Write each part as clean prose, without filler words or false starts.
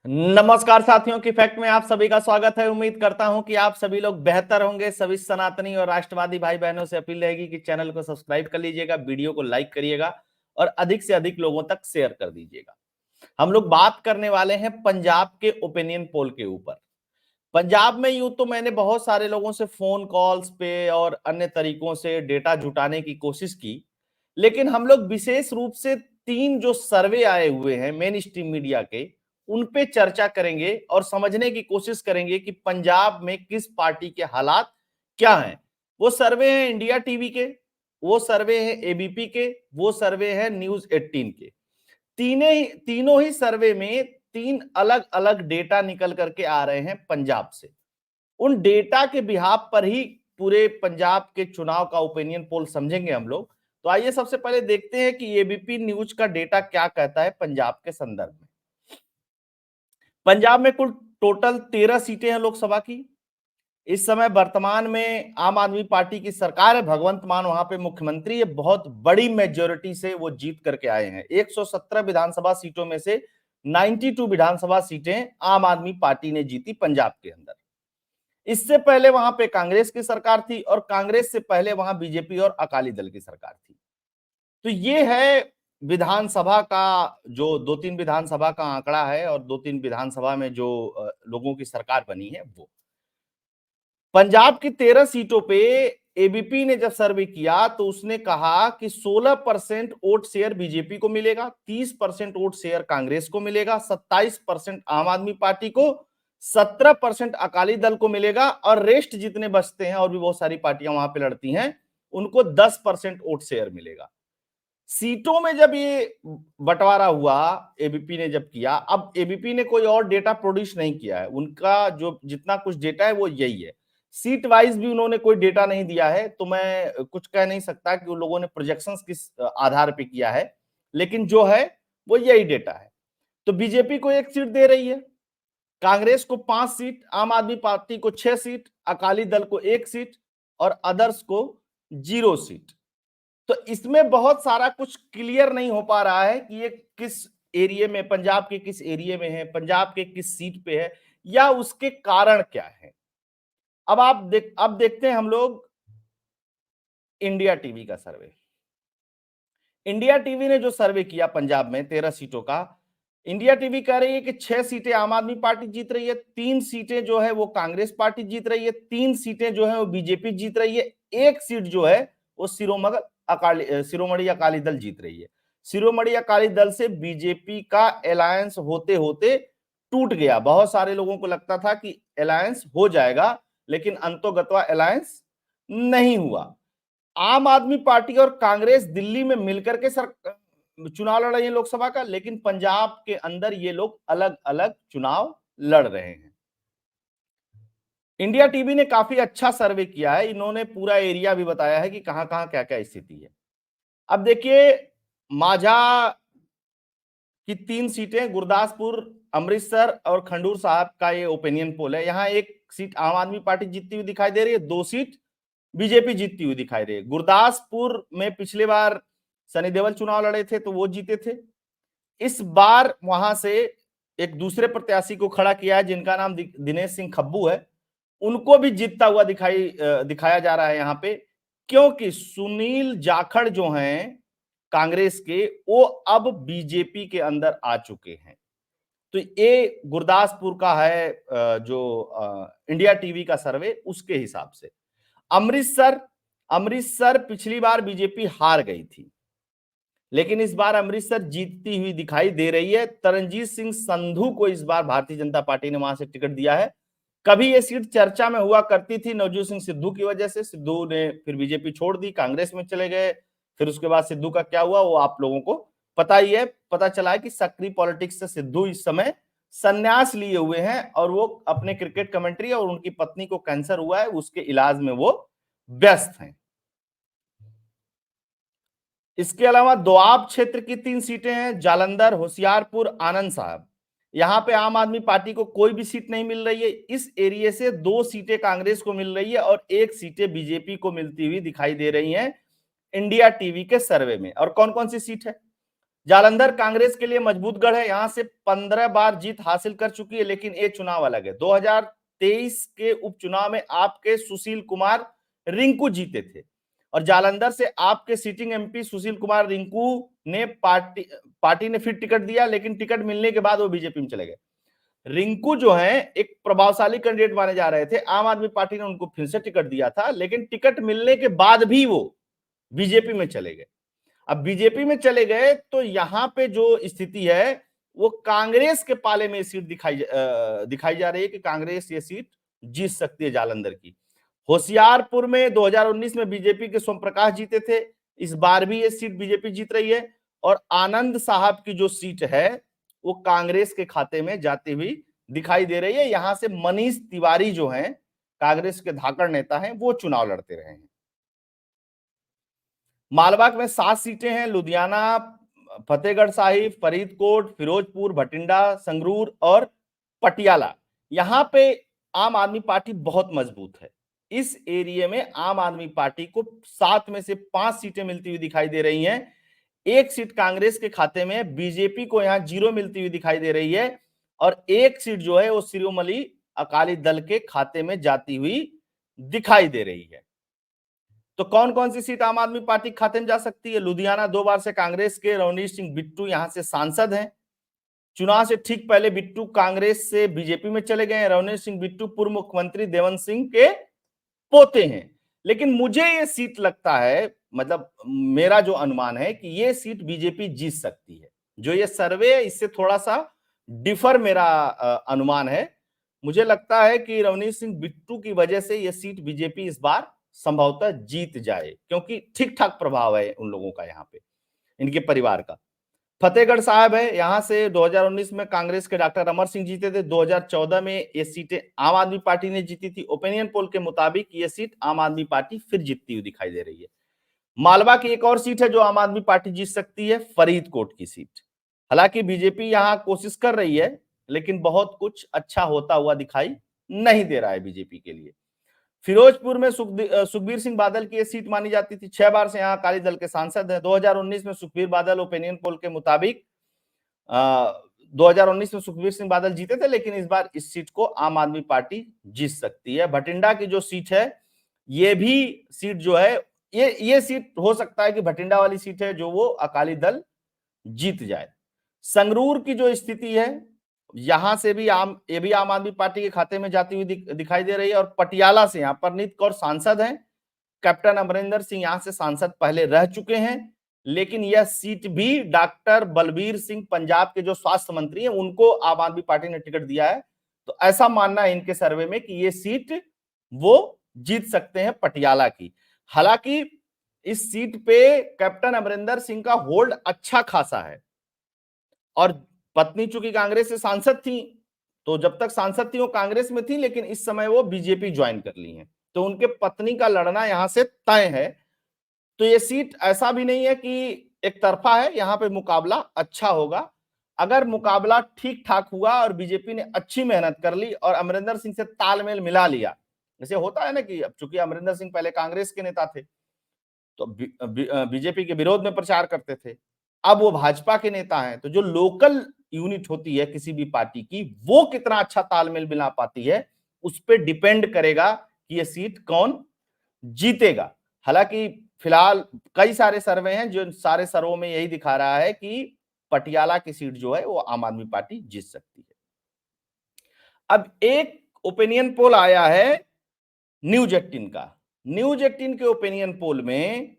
नमस्कार साथियों की फैक्ट में आप सभी का स्वागत है। उम्मीद करता हूं कि आप सभी लोग बेहतर होंगे। सभी सनातनी और राष्ट्रवादी भाई बहनों से अपील रहेगी कि चैनल को सब्सक्राइब कर लीजिएगा, वीडियो को लाइक करिएगा और अधिक से अधिक लोगों तक शेयर कर दीजिएगा। हम लोग बात करने वाले हैं पंजाब के ओपिनियन पोल के ऊपर। पंजाब में यूं तो मैंने बहुत सारे लोगों से फोन कॉल्स पे और अन्य तरीकों से डेटा जुटाने की कोशिश की, लेकिन हम लोग विशेष रूप से तीन जो सर्वे आए हुए हैं मेन स्ट्रीम मीडिया के, उन पे चर्चा करेंगे और समझने की कोशिश करेंगे कि पंजाब में किस पार्टी के हालात क्या हैं। वो सर्वे हैं इंडिया टीवी के, वो सर्वे है एबीपी के, वो सर्वे है न्यूज 18 के। तीनों ही सर्वे में तीन अलग अलग डेटा निकल करके आ रहे हैं पंजाब से। उन डेटा के बिहाफ पर ही पूरे पंजाब के चुनाव का ओपिनियन पोल समझेंगे हम लोग। तो आइए सबसे पहले देखते हैं कि एबीपी न्यूज का डेटा क्या कहता है पंजाब के संदर्भ में। पंजाब में कुल टोटल 13 सीटें हैं लोकसभा की। इस समय वर्तमान में आम आदमी पार्टी की सरकार है, भगवंत मान वहां पे मुख्यमंत्री है। बहुत बड़ी मेजोरिटी से वो जीत करके आए हैं। 117 विधानसभा सीटों में से 92 विधानसभा सीटें आम आदमी पार्टी ने जीती पंजाब के अंदर। इससे पहले वहां पे कांग्रेस की सरकार थी और कांग्रेस से पहले वहां बीजेपी और अकाली दल की सरकार थी। तो ये है विधानसभा का जो दो तीन विधानसभा का आंकड़ा है और दो तीन विधानसभा में जो लोगों की सरकार बनी है वो। पंजाब की 13 सीटों पे एबीपी ने जब सर्वे किया तो उसने कहा कि 16% वोट शेयर बीजेपी को मिलेगा, 30% वोट शेयर कांग्रेस को मिलेगा, 27% आम आदमी पार्टी को, 17% अकाली दल को मिलेगा और रेस्ट जितने बचते हैं और भी बहुत सारी पार्टियां वहां पे लड़ती हैं उनको 10% वोट शेयर मिलेगा। सीटों में जब ये बंटवारा हुआ, एबीपी ने जब किया, अब एबीपी ने कोई और डेटा प्रोड्यूस नहीं किया है, उनका जो जितना कुछ डेटा है वो यही है। सीट वाइज भी उन्होंने कोई डेटा नहीं दिया है, तो मैं कुछ कह नहीं सकता कि उन लोगों ने प्रोजेक्शंस किस आधार पे किया है, लेकिन जो है वो यही डेटा है। तो बीजेपी को 1 सीट दे रही है, कांग्रेस को 5 सीट, आम आदमी पार्टी को 6 सीट, अकाली दल को 1 सीट और अदर्स को 0 सीट। तो इसमें बहुत सारा कुछ क्लियर नहीं हो पा रहा है कि ये किस एरिया में, पंजाब के किस एरिया में है, पंजाब के किस सीट पे है या उसके कारण क्या है। अब देखते हैं हम लोग इंडिया टीवी का सर्वे। इंडिया टीवी ने जो सर्वे किया पंजाब में 13 सीटों का, इंडिया टीवी कह रही है कि 6 सीटें आम आदमी पार्टी जीत रही है, 3 सीटें जो है वो कांग्रेस पार्टी जीत रही है, 3 सीटें जो है वो बीजेपी जीत रही है, 1 सीट जो है वो शिरोमणि अकाली दल जीत रही है। शिरोमणि अकाली दल से बीजेपी का अलायंस होते होते टूट गया। बहुत सारे लोगों को लगता था कि अलायंस हो जाएगा, लेकिन अंतोगत्वा अलायंस नहीं हुआ। आम आदमी पार्टी और कांग्रेस दिल्ली में मिलकर के चुनाव लड़ रही है लोकसभा का, लेकिन पंजाब के अंदर ये लोग अलग अलग चुनाव लड़ रहे हैं। इंडिया टीवी ने काफी अच्छा सर्वे किया है, इन्होंने पूरा एरिया भी बताया है कि कहां कहां क्या क्या स्थिति है। अब देखिए, माझा की 3 सीटें, गुरदासपुर, अमृतसर और खंडूर साहब का ये ओपिनियन पोल है। यहां 1 सीट आम आदमी पार्टी जीतती हुई दिखाई दे रही है, 2 सीट बीजेपी जीतती हुई दिखाई दे रही है। गुरदासपुर में पिछले बार सनी देओल चुनाव लड़े थे तो वो जीते थे। इस बार वहां से एक दूसरे प्रत्याशी को खड़ा किया है जिनका नाम दिनेश सिंह खब्बू है, उनको भी जीतता हुआ दिखाया जा रहा है यहां पे, क्योंकि सुनील जाखड़ जो हैं कांग्रेस के, वो अब बीजेपी के अंदर आ चुके हैं। तो ये गुरदासपुर का है जो इंडिया टीवी का सर्वे, उसके हिसाब से। अमृतसर अमृतसर पिछली बार बीजेपी हार गई थी, लेकिन इस बार अमृतसर जीतती हुई दिखाई दे रही है। तरनजीत सिंह संधू को इस बार भारतीय जनता पार्टी ने वहां से टिकट दिया है। कभी ये सीट चर्चा में हुआ करती थी नवजोत सिंह सिद्धू की वजह से, सिद्धू ने फिर बीजेपी छोड़ दी, कांग्रेस में चले गए। फिर उसके बाद सिद्धू का क्या हुआ वो आप लोगों को पता ही है। पता चला है कि सक्रिय पॉलिटिक्स से सिद्धू इस समय संन्यास लिए हुए हैं और वो अपने क्रिकेट कमेंट्री और उनकी पत्नी को कैंसर हुआ है उसके इलाज में वो व्यस्त हैं। इसके अलावा दोआब क्षेत्र की 3 सीटें हैं, जालंधर, होशियारपुर, आनंद साहब। यहां पे आम आदमी पार्टी को कोई भी सीट नहीं मिल रही है। इस एरिया से 2 सीटें कांग्रेस को मिल रही है और 1 सीटें बीजेपी को मिलती हुई दिखाई दे रही हैं इंडिया टीवी के सर्वे में। और कौन कौन सी सीट है? जालंधर कांग्रेस के लिए मजबूत गढ़ है, यहां से 15 बार जीत हासिल कर चुकी है, लेकिन ये चुनाव अलग है। 2023 के उपचुनाव में आपके सुशील कुमार रिंकू जीते थे और जालंधर से आपके सिटिंग एमपी सुशील कुमार रिंकू ने पार्टी ने फिर टिकट दिया, लेकिन टिकट मिलने के बाद वो बीजेपी में चले गए। रिंकू जो है एक प्रभावशाली कैंडिडेट माने जा रहे थे, आम आदमी पार्टी ने उनको फिर से टिकट दिया था, लेकिन टिकट मिलने के बाद भी वो बीजेपी में चले गए। अब बीजेपी में चले गए तो यहां पे जो स्थिति है वो कांग्रेस के पाले में सीट दिखाई जा रही है कि कांग्रेस ये सीट जीत सकती है जालंधर की। होशियारपुर में 2019 में बीजेपी के सोम प्रकाश जीते थे, इस बार भी ये सीट बीजेपी जीत रही है। और आनंद साहब की जो सीट है वो कांग्रेस के खाते में जाती हुई दिखाई दे रही है। यहां से मनीष तिवारी जो हैं कांग्रेस के धाकड़ नेता हैं, वो चुनाव लड़ते रहे हैं। मालवा में 7 सीटें हैं, लुधियाना, फतेहगढ़ साहिब, फरीदकोट, फिरोजपुर, भटिंडा, संगरूर और पटियाला। यहां पे आम आदमी पार्टी बहुत मजबूत है। इस एरिया में आम आदमी पार्टी को 7 में से 5 सीटें मिलती हुई दिखाई दे रही हैं। एक सीट कांग्रेस के खाते में, बीजेपी को यहां 0 मिलती हुई दिखाई दे रही है और एक सीट जो है वो शिरोमणि अकाली दल के खाते में जाती हुई दिखाई दे रही है। तो कौन कौन सी सीट आम आदमी पार्टी खाते में जा सकती है? लुधियाना 2 बार से कांग्रेस के रवनीश सिंह बिट्टू यहां से सांसद हैं। चुनाव से ठीक पहले बिट्टू कांग्रेस से बीजेपी में चले गए। रवनीश सिंह बिट्टू पूर्व मुख्यमंत्री देवेंद्र सिंह के पोते हैं, लेकिन मुझे ये सीट लगता है, मतलब मेरा जो अनुमान है कि ये सीट बीजेपी जीत सकती है। जो ये सर्वे है इससे थोड़ा सा डिफर मेरा अनुमान है। मुझे लगता है कि रवनीश सिंह बिट्टू की वजह से ये सीट बीजेपी इस बार संभवतः जीत जाए, क्योंकि ठीक ठाक प्रभाव है उन लोगों का यहाँ पे, इनके परिवार का। फतेहगढ़ साहब है, यहां से 2019 में कांग्रेस के डॉक्टर अमर सिंह जीते थे। 2014 में ये सीटें आम आदमी पार्टी ने जीती थी। ओपिनियन पोल के मुताबिक ये सीट आम आदमी पार्टी फिर जीतती हुई दिखाई दे रही है। मालवा की एक और सीट है जो आम आदमी पार्टी जीत सकती है, फरीदकोट की सीट। हालांकि बीजेपी यहां कोशिश कर रही है, लेकिन बहुत कुछ अच्छा होता हुआ दिखाई नहीं दे रहा है बीजेपी के लिए। फिरोजपुर में सुखबीर सिंह बादल की ये सीट मानी जाती थी। 6 बार से यहाँ अकाली दल के सांसद हैं। 2019 में सुखबीर बादल ओपिनियन पोल के मुताबिक 2019 में सुखबीर सिंह बादल जीते थे, लेकिन इस बार इस सीट को आम आदमी पार्टी जीत सकती है। भटिंडा की जो सीट है, ये भी सीट जो है, ये सीट हो सकता है कि भटिंडा वाली सीट है जो वो अकाली दल जीत जाए। संगरूर की जो स्थिति है, यहां से भी ये भी आम आदमी पार्टी के खाते में जाती हुई दिखाई दे रही है। और पटियाला से यहाँ परनीत कौर सांसद हैं, कैप्टन अमरिंदर सिंह यहां से सांसद पहले रह चुके हैं, लेकिन यह सीट भी डॉक्टर बलबीर सिंह पंजाब के जो स्वास्थ्य मंत्री हैं उनको आम आदमी पार्टी ने टिकट दिया है। तो ऐसा मानना है इनके सर्वे में कि ये सीट वो जीत सकते हैं पटियाला की। हालांकि इस सीट पे कैप्टन अमरिंदर सिंह का होल्ड अच्छा खासा है और पत्नी चूंकि कांग्रेस से सांसद थी, तो जब तक सांसद थी वो कांग्रेस में थी, लेकिन इस समय वो बीजेपी ज्वाइन कर ली हैं, तो उनके पत्नी का लड़ना यहां से तय है। तो ये सीट ऐसा भी नहीं है कि एक तरफा है, यहां पे मुकाबला अच्छा होगा। अगर मुकाबला ठीक ठाक हुआ और बीजेपी ने अच्छी मेहनत कर ली और अमरिंदर सिंह से तालमेल मिला लिया, जैसे होता है ना कि अब चूंकि अमरिंदर सिंह पहले कांग्रेस के नेता थे तो बीजेपी के विरोध में प्रचार करते थे, अब वो भाजपा के नेता हैं, तो जो लोकल यूनिट होती है किसी भी पार्टी की, वो कितना अच्छा तालमेल मिला पाती है, उस पर डिपेंड करेगा कि ये सीट कौन जीतेगा। हालांकि फिलहाल कई सारे सर्वे हैं जो सारे सर्वे में यही दिखा रहा है कि पटियाला की सीट जो है वो आम आदमी पार्टी जीत सकती है। अब एक ओपिनियन पोल आया है न्यूज 18 का। न्यूज 18 के ओपिनियन पोल में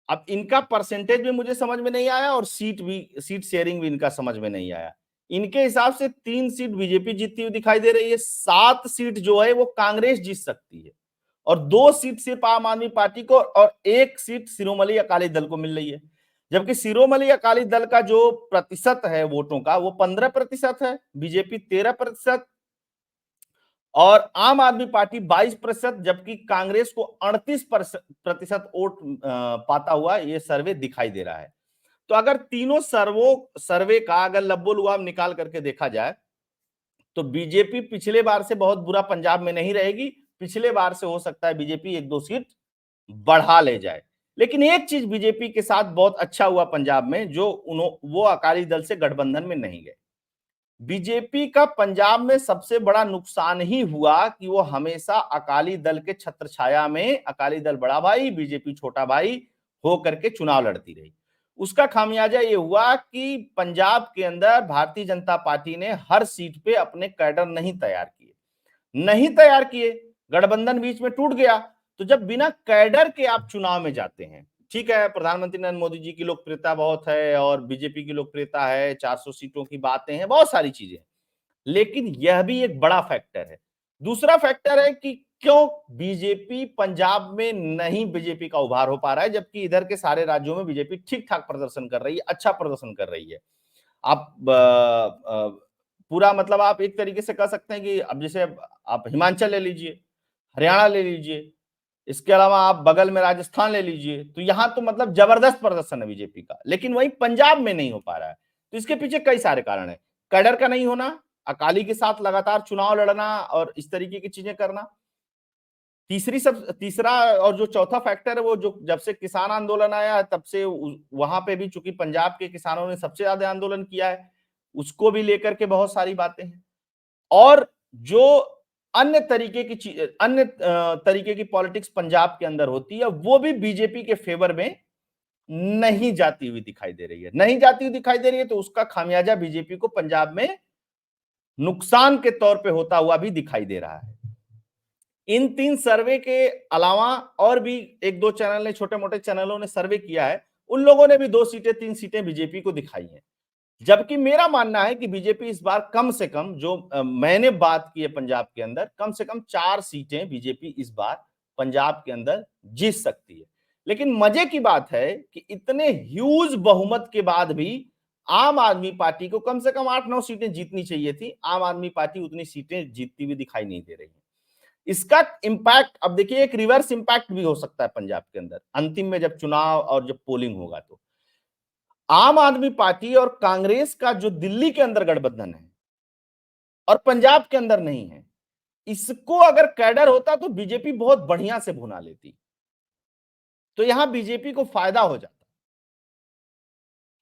अब इनका परसेंटेज भी मुझे समझ में नहीं आया और सीट शेयरिंग भी इनका समझ में नहीं आया। इनके हिसाब से 3 सीट बीजेपी जीतती हुई दिखाई दे रही है, 7 सीट जो है वो कांग्रेस जीत सकती है और 2 सीट सिर्फ आम आदमी पार्टी को और 1 सीट शिरोमणि अकाली दल को मिल रही है। जबकि शिरोमणि अकाली दल का जो प्रतिशत है वोटों का वो 15% है, बीजेपी 13% और आम आदमी पार्टी 22%, जबकि कांग्रेस को 38% वोट पाता हुआ यह सर्वे दिखाई दे रहा है। तो अगर तीनों सर्वे का अगर लब्बो लुआब निकाल करके देखा जाए तो बीजेपी पिछले बार से बहुत बुरा पंजाब में नहीं रहेगी। पिछले बार से हो सकता है बीजेपी 1-2 सीट बढ़ा ले जाए। लेकिन एक चीज बीजेपी के साथ बहुत अच्छा हुआ पंजाब में, जो वो अकाली दल से गठबंधन में नहीं गए। बीजेपी का पंजाब में सबसे बड़ा नुकसान ही हुआ कि वो हमेशा अकाली दल के छत्रछाया में, अकाली दल बड़ा भाई बीजेपी छोटा भाई हो करके चुनाव लड़ती रही। उसका खामियाजा ये हुआ कि पंजाब के अंदर भारतीय जनता पार्टी ने हर सीट पे अपने कैडर नहीं तैयार किए, गठबंधन बीच में टूट गया। तो जब बिना कैडर के आप चुनाव में जाते हैं, ठीक है, प्रधानमंत्री नरेंद्र मोदी जी की लोकप्रियता बहुत है और बीजेपी की लोकप्रियता है, 400 सीटों की बातें हैं, बहुत सारी चीजें, लेकिन यह भी एक बड़ा फैक्टर है। दूसरा फैक्टर है कि क्यों बीजेपी पंजाब में नहीं, बीजेपी का उभार हो पा रहा है, जबकि इधर के सारे राज्यों में बीजेपी ठीक ठाक प्रदर्शन कर रही है, अच्छा प्रदर्शन कर रही है। आप पूरा मतलब आप एक तरीके से कह सकते हैं कि अब जैसे आप हिमाचल ले लीजिए, हरियाणा ले लीजिए, इसके अलावा आप बगल में राजस्थान ले लीजिए, तो यहां तो मतलब जबरदस्त प्रदर्शन है बीजेपी का, लेकिन वही पंजाब में नहीं हो पा रहा है। तो इसके पीछे कई सारे कारण है, कैडर का नहीं होना, अकाली के साथ लगातार चुनाव लड़ना और इस तरीके की चीजें करना। तीसरा और जो चौथा फैक्टर है, वो जो जब से किसान आंदोलन आया है तब से वहां पे भी चूंकि पंजाब के किसानों ने सबसे ज्यादा आंदोलन किया है, उसको भी लेकर के बहुत सारी बातें हैं। और जो अन्य तरीके की पॉलिटिक्स पंजाब के अंदर होती है, वो भी बीजेपी के फेवर में नहीं जाती हुई दिखाई दे रही है, नहीं जाती हुई दिखाई दे रही है। तो उसका खामियाजा बीजेपी को पंजाब में नुकसान के तौर पे होता हुआ भी दिखाई दे रहा है। इन 3 सर्वे के अलावा और भी एक दो चैनल ने, छोटे मोटे चैनलों ने सर्वे किया है, उन लोगों ने भी 2 सीटें 3 सीटें बीजेपी को दिखाई हैं। जबकि मेरा मानना है कि बीजेपी इस बार कम से कम, जो मैंने बात की है पंजाब के अंदर, कम से कम 4 सीटें बीजेपी इस बार पंजाब के अंदर जीत सकती है। लेकिन मजे की बात है कि इतने ह्यूज बहुमत के बाद भी आम आदमी पार्टी को कम से कम 8-9 सीटें जीतनी चाहिए थी, आम आदमी पार्टी उतनी सीटें जीतती हुई दिखाई नहीं दे रही है। इसका इंपैक्ट अब देखिए, एक रिवर्स इंपैक्ट भी हो सकता है पंजाब के अंदर, अंतिम में जब चुनाव और जब पोलिंग होगा तो आम आदमी पार्टी और कांग्रेस का जो दिल्ली के अंदर गठबंधन है और पंजाब के अंदर नहीं है, इसको अगर कैडर होता तो बीजेपी बहुत बढ़िया से भुना लेती। तो यहां बीजेपी को फायदा हो जाता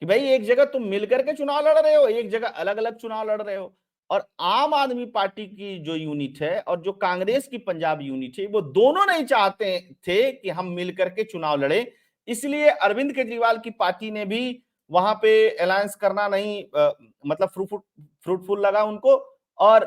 कि भाई एक जगह तुम मिलकर के चुनाव लड़ रहे हो, एक जगह अलग अलग चुनाव लड़ रहे हो। और आम आदमी पार्टी की जो यूनिट है और जो कांग्रेस की पंजाब यूनिट है, वो दोनों नहीं चाहते थे कि हम मिलकर के चुनाव लड़े। इसलिए अरविंद केजरीवाल की पार्टी ने भी वहां पे अलायंस करना नहीं, मतलब फ्रूटफुल लगा उनको। और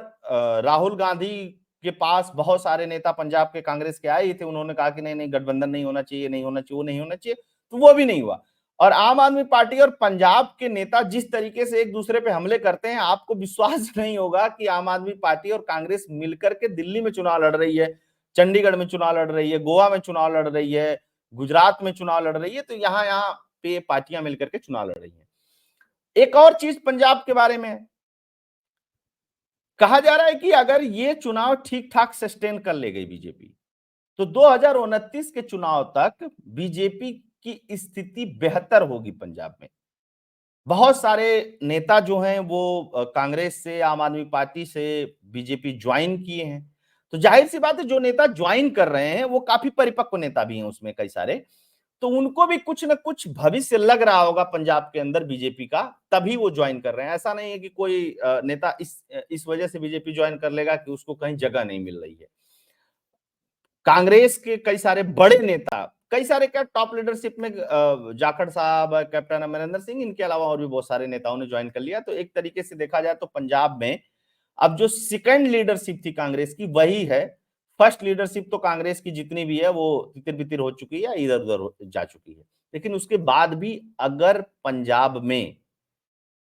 राहुल गांधी के पास बहुत सारे नेता पंजाब के कांग्रेस के आए थे, उन्होंने कहा कि नहीं नहीं गठबंधन नहीं होना चाहिए, नहीं होना चाहिए, वो नहीं होना चाहिए, तो वो भी नहीं हुआ। और आम आदमी पार्टी और पंजाब के नेता जिस तरीके से एक दूसरे पे हमले करते हैं, आपको विश्वास नहीं होगा कि आम आदमी पार्टी और कांग्रेस मिलकर के दिल्ली में चुनाव लड़ रही है, चंडीगढ़ में चुनाव लड़ रही है, गोवा में चुनाव लड़ रही है, गुजरात में चुनाव लड़ रही है। तो यहाँ यहाँ पे पार्टियां मिलकर के चुनाव लड़ रही है। एक और चीज पंजाब के बारे में कहा जा रहा है कि अगर ये चुनाव ठीक ठाक सस्टेन कर ले गई बीजेपी, तो 2029 के चुनाव तक बीजेपी की स्थिति बेहतर होगी पंजाब में। बहुत सारे नेता जो हैं वो कांग्रेस से, आम आदमी पार्टी से बीजेपी ज्वाइन किए हैं। तो जाहिर सी बात है, जो नेता ज्वाइन कर रहे हैं वो काफी परिपक्व नेता भी हैं उसमें कई सारे, तो उनको भी कुछ ना कुछ भविष्य लग रहा होगा पंजाब के अंदर बीजेपी का, तभी वो ज्वाइन कर रहे हैं। ऐसा नहीं है कि कोई नेता इस वजह से बीजेपी ज्वाइन कर लेगा कि उसको कहीं जगह नहीं मिल रही है। कांग्रेस के कई सारे बड़े नेता, कई सारे क्या टॉप लीडरशिप में, जाखड़ साहब, कैप्टन अमरिंदर सिंह, इनके अलावा और भी बहुत सारे नेताओं ने ज्वाइन कर लिया। तो एक तरीके से देखा जाए तो पंजाब में अब जो सेकंड लीडरशिप थी कांग्रेस की वही है। फर्स्ट लीडरशिप तो कांग्रेस की जितनी भी है वो तितिर बितिर हो चुकी है, इधर उधर जा चुकी है। लेकिन उसके बाद भी अगर पंजाब में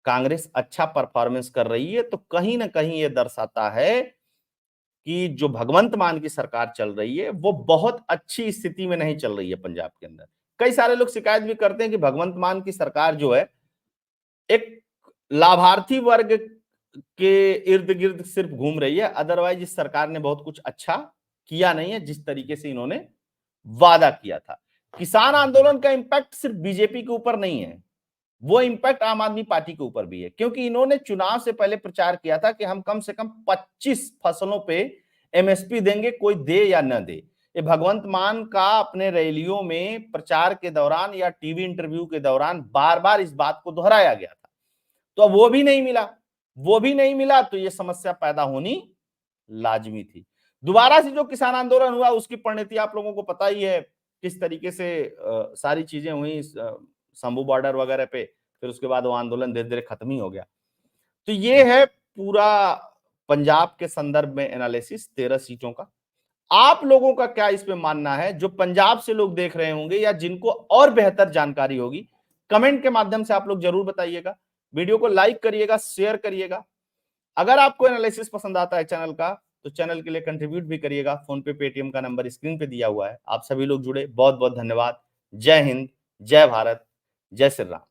कांग्रेस अच्छा परफॉर्मेंस कर रही है, तो कहीं ना कहीं ये दर्शाता है कि जो भगवंत मान की सरकार चल रही है वो बहुत अच्छी स्थिति में नहीं चल रही है पंजाब के अंदर। कई सारे लोग शिकायत भी करते हैं कि भगवंत मान की सरकार जो है एक लाभार्थी वर्ग के इर्द गिर्द सिर्फ घूम रही है, अदरवाइज इस सरकार ने बहुत कुछ अच्छा किया नहीं है जिस तरीके से इन्होंने वादा किया था। किसान आंदोलन का इंपैक्ट सिर्फ बीजेपी के ऊपर नहीं है, वो इंपैक्ट आम आदमी पार्टी के ऊपर भी है, क्योंकि इन्होंने चुनाव से पहले प्रचार किया था कि हम कम से कम 25 फसलों पे एमएसपी देंगे, कोई दे या न दे। ये भगवंत मान का अपने रैलियों में प्रचार के दौरान या टीवी इंटरव्यू के दौरान बार बार इस बात को दोहराया गया था। तो अब वो भी नहीं मिला, वो भी नहीं मिला, तो ये समस्या पैदा होनी लाजमी थी। दोबारा से जो किसान आंदोलन हुआ उसकी परिणति आप लोगों को पता ही है, किस तरीके से सारी चीजें हुई शंभू बॉर्डर वगैरह पे, फिर उसके बाद वो आंदोलन धीरे धीरे खत्म ही हो गया। तो ये है पूरा पंजाब के संदर्भ में एनालिसिस 13 सीटों का। आप लोगों का क्या इस पे मानना है, जो पंजाब से लोग देख रहे होंगे या जिनको और बेहतर जानकारी होगी, कमेंट के माध्यम से आप लोग जरूर बताइएगा। वीडियो को लाइक करिएगा, शेयर करिएगा। अगर आपको एनालिसिस पसंद आता है चैनल का, तो चैनल के लिए कंट्रीब्यूट भी करिएगा। फोन पे, पेटीएम का नंबर स्क्रीन पे दिया हुआ है। आप सभी लोग जुड़े, बहुत बहुत धन्यवाद। जय हिंद, जय भारत, जय श्री राम।